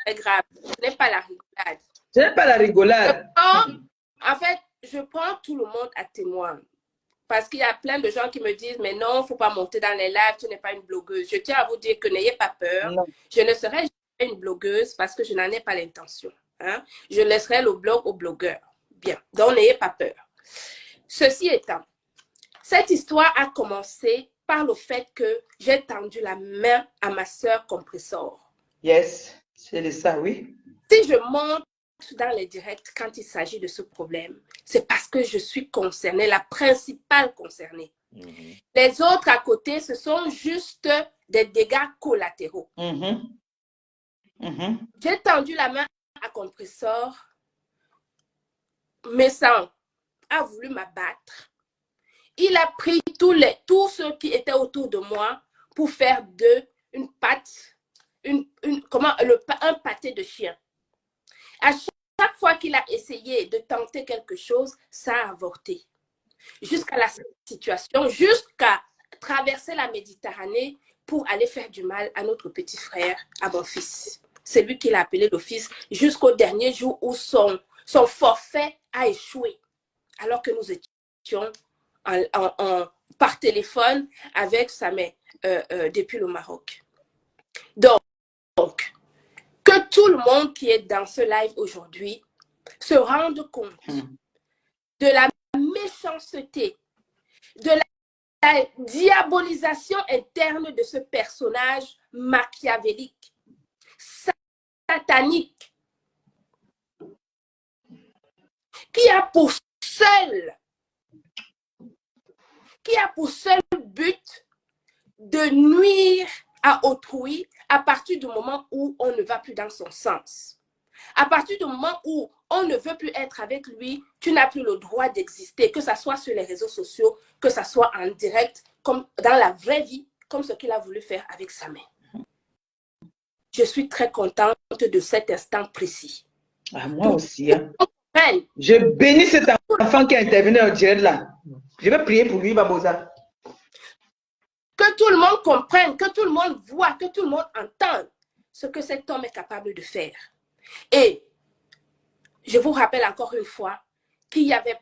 très grave. Ce n'est pas la rigolade. Ce n'est pas la rigolade. En fait, je prends tout le monde à témoin. Parce qu'il y a plein de gens qui me disent, mais non, il ne faut pas monter dans les lives, tu n'es pas une blogueuse. Je tiens à vous dire que n'ayez pas peur. Non. Je ne serai jamais une blogueuse parce que je n'en ai pas l'intention. Hein? Je laisserai le blog aux blogueurs. Bien, donc n'ayez pas peur. Ceci étant, cette histoire a commencé par le fait que j'ai tendu la main à ma sœur compressor. Yes, c'est ça, oui. Si je monte dans les directs quand il s'agit de ce problème, c'est parce que je suis concernée, la principale concernée. Les autres à côté, ce sont juste des dégâts collatéraux. J'ai tendu la main à compressor, mais ça a voulu m'abattre. Il a pris tous ceux qui étaient autour de moi pour faire d'eux une pâte, un pâté de chien. À chaque fois qu'il a essayé de tenter quelque chose, ça a avorté. Jusqu'à la situation, jusqu'à traverser la Méditerranée pour aller faire du mal à notre petit frère, à mon fils. C'est lui qui l'a appelé le fils, jusqu'au dernier jour où son forfait a échoué. Alors que nous étions par téléphone avec sa mère depuis le Maroc. Donc, que tout le monde qui est dans ce live aujourd'hui se rende compte de la méchanceté, de la diabolisation interne de ce personnage machiavélique, satanique, qui a pour seul but de nuire à autrui à partir du moment où on ne va plus dans son sens. À partir du moment où on ne veut plus être avec lui, tu n'as plus le droit d'exister, que ce soit sur les réseaux sociaux, que ce soit en direct, comme dans la vraie vie, comme ce qu'il a voulu faire avec sa mère. Je suis très contente de cet instant précis. Ah, moi aussi. Hein. Je bénis cet enfant qui a intervenu en direct là. Je vais prier pour lui, Babosa. Que tout le monde comprenne, que tout le monde voit, que tout le monde entende ce que cet homme est capable de faire. Et je vous rappelle encore une fois qu'il n'y avait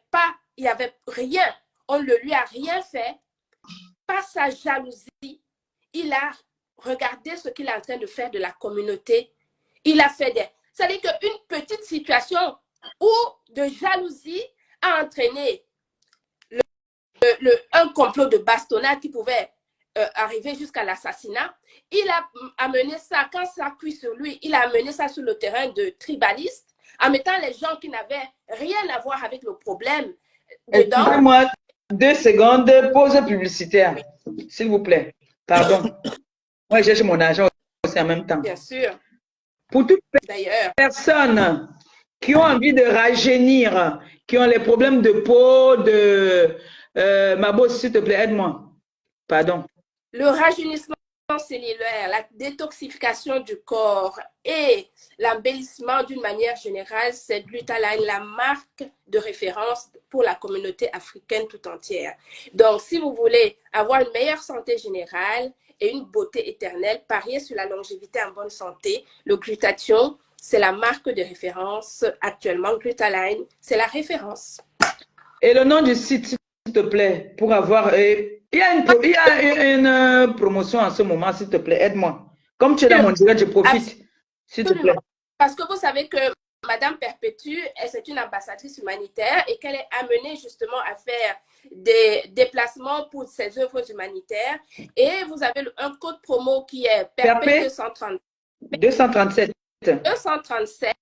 rien, on ne lui a rien fait. Par sa jalousie, il a regardé ce qu'il est en train de faire de la communauté. Il a fait c'est-à-dire qu'une petite situation où de jalousie a entraîné un complot de bastonnade qui pouvait arriver jusqu'à l'assassinat. Il a amené ça, quand ça cuit sur lui, il a amené ça sur le terrain de tribaliste, en mettant les gens qui n'avaient rien à voir avec le problème dedans. Excusez-moi 2 secondes, pause publicitaire, s'il vous plaît. Pardon. Moi, j'ai mon argent aussi en même temps. Bien sûr. Pour toutes les personnes qui ont envie de rajeunir, qui ont les problèmes de peau, Mabo, s'il te plaît, aide-moi. Pardon. Le rajeunissement cellulaire, la détoxification du corps et l'embellissement d'une manière générale, c'est Glutaline, la marque de référence pour la communauté africaine tout entière. Donc, si vous voulez avoir une meilleure santé générale et une beauté éternelle, pariez sur la longévité en bonne santé. Le glutathion, c'est la marque de référence actuellement. Glutaline, c'est la référence. Et le nom du site, s'il te plaît, pour avoir... Il y a une promotion en ce moment, s'il te plaît, aide-moi. Comme tu es dans mon direct, je profite, s'il te plaît. Parce que vous savez que Madame Perpétue, c'est une ambassadrice humanitaire et qu'elle est amenée justement à faire des déplacements pour ses œuvres humanitaires. Et vous avez un code promo qui est Perpé 237. 237. 237.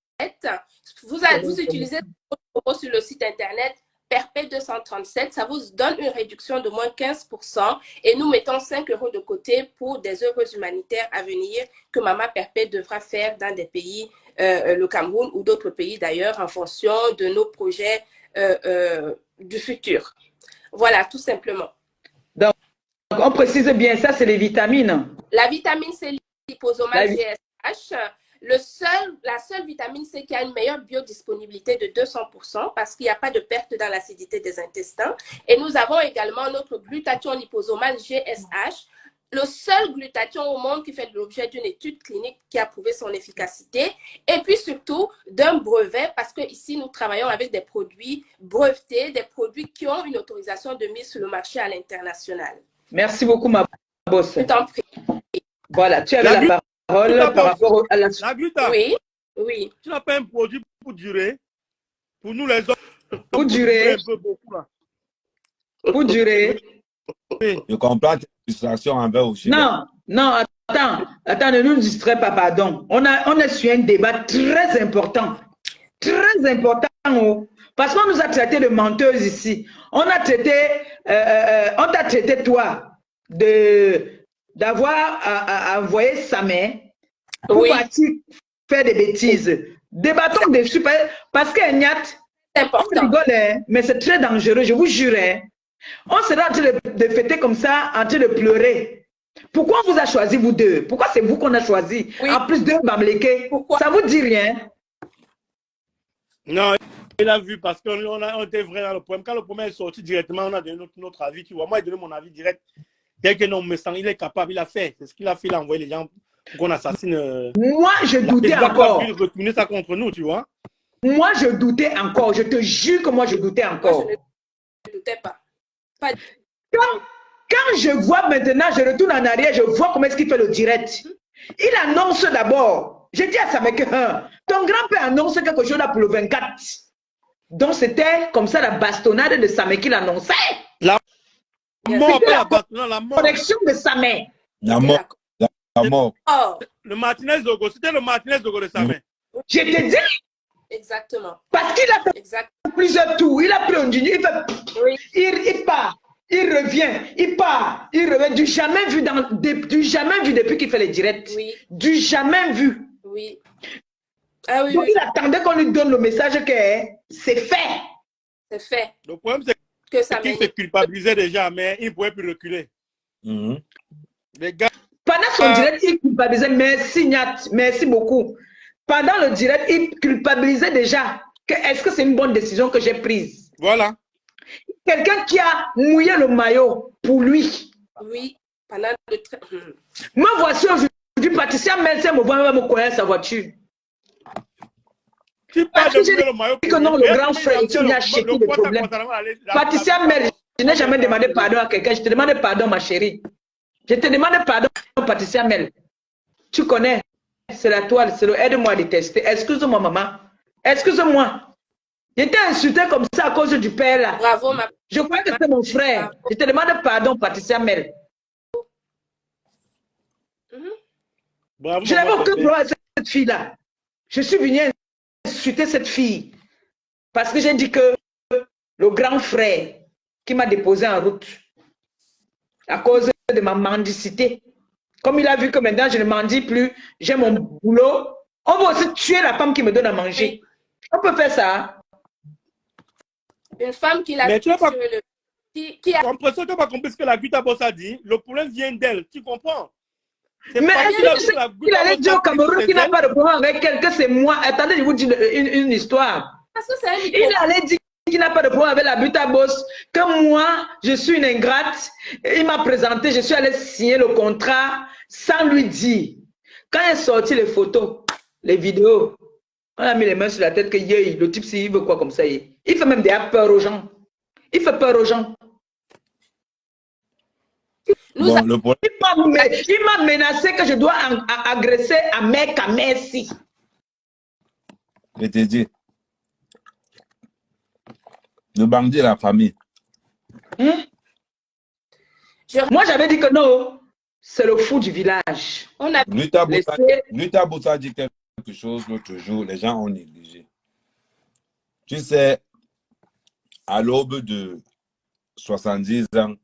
Vous utilisez le code promo sur le site internet Perpé 237, ça vous donne une réduction de moins 15% et nous mettons 5 € de côté pour des œuvres humanitaires à venir que Maman Perpé devra faire dans des pays, le Cameroun ou d'autres pays d'ailleurs, en fonction de nos projets du futur. Voilà, tout simplement. Donc, on précise bien, ça c'est les vitamines. La vitamine C liposomale GSH. La seule vitamine C qui a une meilleure biodisponibilité de 200% parce qu'il n'y a pas de perte dans l'acidité des intestins. Et nous avons également notre glutathion liposomal GSH le seul glutathion au monde qui fait l'objet d'une étude clinique qui a prouvé son efficacité, et puis surtout d'un brevet, parce que ici nous travaillons avec des produits brevetés, des produits qui ont une autorisation de mise sur le marché à l'international. Merci beaucoup, ma boss. Je t'en prie. Voilà, tu avais la parole par rapport à la... La gluta. Oui, oui. Tu n'as pas un produit pour durer? Pour nous les hommes. Pour durer. Un peu beaucoup, là. Pour durer. Je comprends tes frustrations envers aussi. Non, non, attends, ne nous distrais pas, pardon. On est sur un débat très important. Très important. Parce qu'on nous a traité de menteuses ici. On t'a traité, toi, d'avoir à envoyer sa main pour partir faire des bêtises. Débattons dessus parce qu'Agnat, on rigole, hein, mais c'est très dangereux, je vous jure. Hein. On sera en train de fêter comme ça, en train de pleurer. Pourquoi on vous a choisi, vous deux? Pourquoi c'est vous qu'on a choisi? En plus de Bamleke, ça vous dit rien? Non, il a vu parce qu'on était vrai dans le problème. Quand le problème est sorti directement, on a donné notre avis. Tu vois, moi, j'ai donné mon avis direct. Quelqu'un non me sent, il est capable, il a fait. C'est ce qu'il a fait, il a envoyé les gens pour qu'on assassine. Moi, je doutais encore. Il a retourné ça contre nous, tu vois. Moi, je doutais encore. Je te jure que moi, je doutais encore. Moi, je ne doutais pas. Quand je vois maintenant, je retourne en arrière, je vois comment est-ce qu'il fait le direct. Il annonce d'abord. J'ai dit à Sameke, ton grand-père annonce quelque chose là pour le 24. Donc, c'était comme ça la bastonnade de Sameke qu'il annonçait. La mort, pas la bastonnade, la mort. Connexion de Samé. La mort. La mort. Le Martinez Dogo, c'était le Martinez Dogo de Samé. Je te dis. Exactement. Parce qu'il a fait plusieurs tours. Il a pris un junior. Il part. Il revient. Il part. Il revient. Du jamais vu, du jamais vu depuis qu'il fait les directs. Oui. Du jamais vu. Oui. Ah, oui, donc, il attendait qu'on lui donne le message que c'est fait. C'est fait. Le problème, c'est qu'il se culpabilisait déjà, mais il ne pouvait plus reculer. Les gars. Pendant son direct, il culpabilisait. Merci, Niat. Merci beaucoup. Pendant le direct, il culpabilisait déjà. Est-ce que c'est une bonne décision que j'ai prise? Voilà. Quelqu'un qui a mouillé le maillot pour lui. Oui. Pendant le me voici aujourd'hui, Patricia Melsen me voit me connaître sa voiture. Tu parles de le maillot que non, le grand frère, il a acheté le problème. Patricia Mel, je n'ai jamais demandé pardon à quelqu'un. Je te demande pardon, ma chérie. Je te demande pardon, Patricia Mel. Tu connais, c'est la toile, c'est le aide-moi à détester. Excuse-moi, maman. Excuse-moi. J'étais insultée comme ça à cause du père là. Bravo, ma... Je crois que c'est mon frère. Bravo. Je te demande pardon, Patricia Mel. Bravo, je n'avais aucun droit à cette fille-là. Je suis venue insulter cette fille parce que j'ai dit que le grand frère qui m'a déposé en route à cause de ma mendicité, comme il a vu que maintenant je ne mendie plus, j'ai mon boulot, on va aussi tuer la femme qui me donne à manger. Oui. On peut faire ça. Une femme qui l'a... Mais tu n'as pas... Tu n'as pas compris ce que la Guta Boss a dit. Le problème vient d'elle, tu comprends? Mais il allait dire au Cameroun qu'il n'a pas de problème avec quelqu'un, c'est moi. Attendez, je vous dis une histoire. Il allait dire qu'il n'a pas de problème avec la Guta Boss, que moi, je suis une ingrate. Il m'a présenté, je suis allé signer le contrat sans lui dire. Quand il est sorti les photos, les vidéos, on a mis les mains sur la tête que le type, s'il veut quoi comme ça, il fait même des peur aux gens. Il fait peur aux gens. Bon, il m'a menacé que je dois agresser un mec à Messi. Je te dis. Le bandit et la famille. Moi, j'avais dit que non, c'est le fou du village. Luta Boussa dit quelque chose l'autre jour, les gens ont négligé. Tu sais, à l'aube de 70 ans,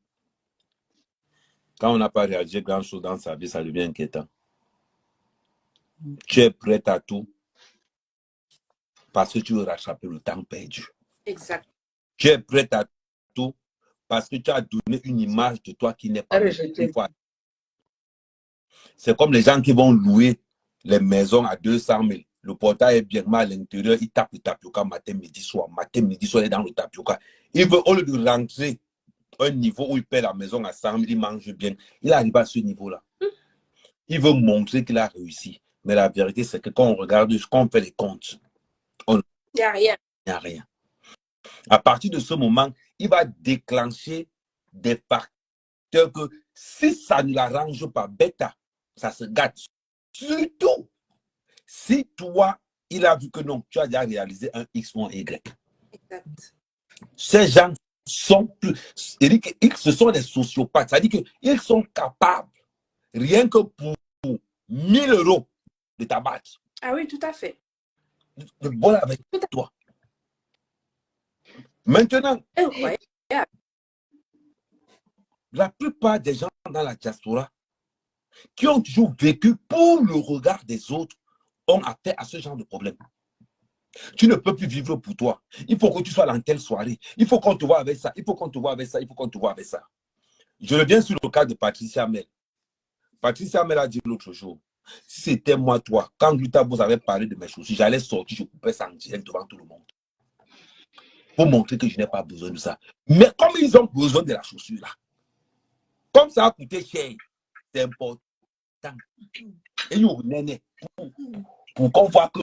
quand on n'a pas réagi grand-chose dans sa vie, ça devient inquiétant. Tu es prête à tout parce que tu veux rattraper le temps perdu. Exact. Tu es prête à tout parce que tu as donné une image de toi qui n'est pas une fois. C'est comme les gens qui vont louer les maisons à 200 000. Le portail est bien mal à l'intérieur, il tape le tapioca matin, midi, soir. Matin, midi, soir, il est dans le tapioca. Il veut, au lieu de rentrer un niveau où il paie la maison à 100 000, il mange bien. Il arrive à ce niveau-là. Il veut montrer qu'il a réussi. Mais la vérité, c'est que quand on regarde, quand on fait les comptes, il n'y a rien. Il n'y a rien. À partir de ce moment, il va déclencher des facteurs que si ça ne l'arrange pas, bêta, ça se gâte. Surtout, si toi, il a vu que non, tu as déjà réalisé un X ou un Y. Exact. Ces gens sont plus... Ce sont des sociopathes. C'est-à-dire qu'ils sont capables, rien que pour 1000 € de t'abattre. Ah oui, tout à fait. De bon avec toi. Maintenant, la plupart des gens dans la diaspora qui ont toujours vécu pour le regard des autres ont affaire à ce genre de problème. Tu ne peux plus vivre pour toi. Il faut que tu sois dans telle soirée. Il faut qu'on te voit avec ça. Il faut qu'on te voit avec ça. Il faut qu'on te voit avec ça. Je reviens sur le cas de Patricia Mel. Patricia Mel a dit l'autre jour, si c'était moi, toi, quand Gluta Boss avait parlé de mes chaussures, j'allais sortir, je coupais ça en direct devant tout le monde. Pour montrer que je n'ai pas besoin de ça. Mais comme ils ont besoin de la chaussure là, comme ça a coûté cher, c'est important. Et pour qu'on voit que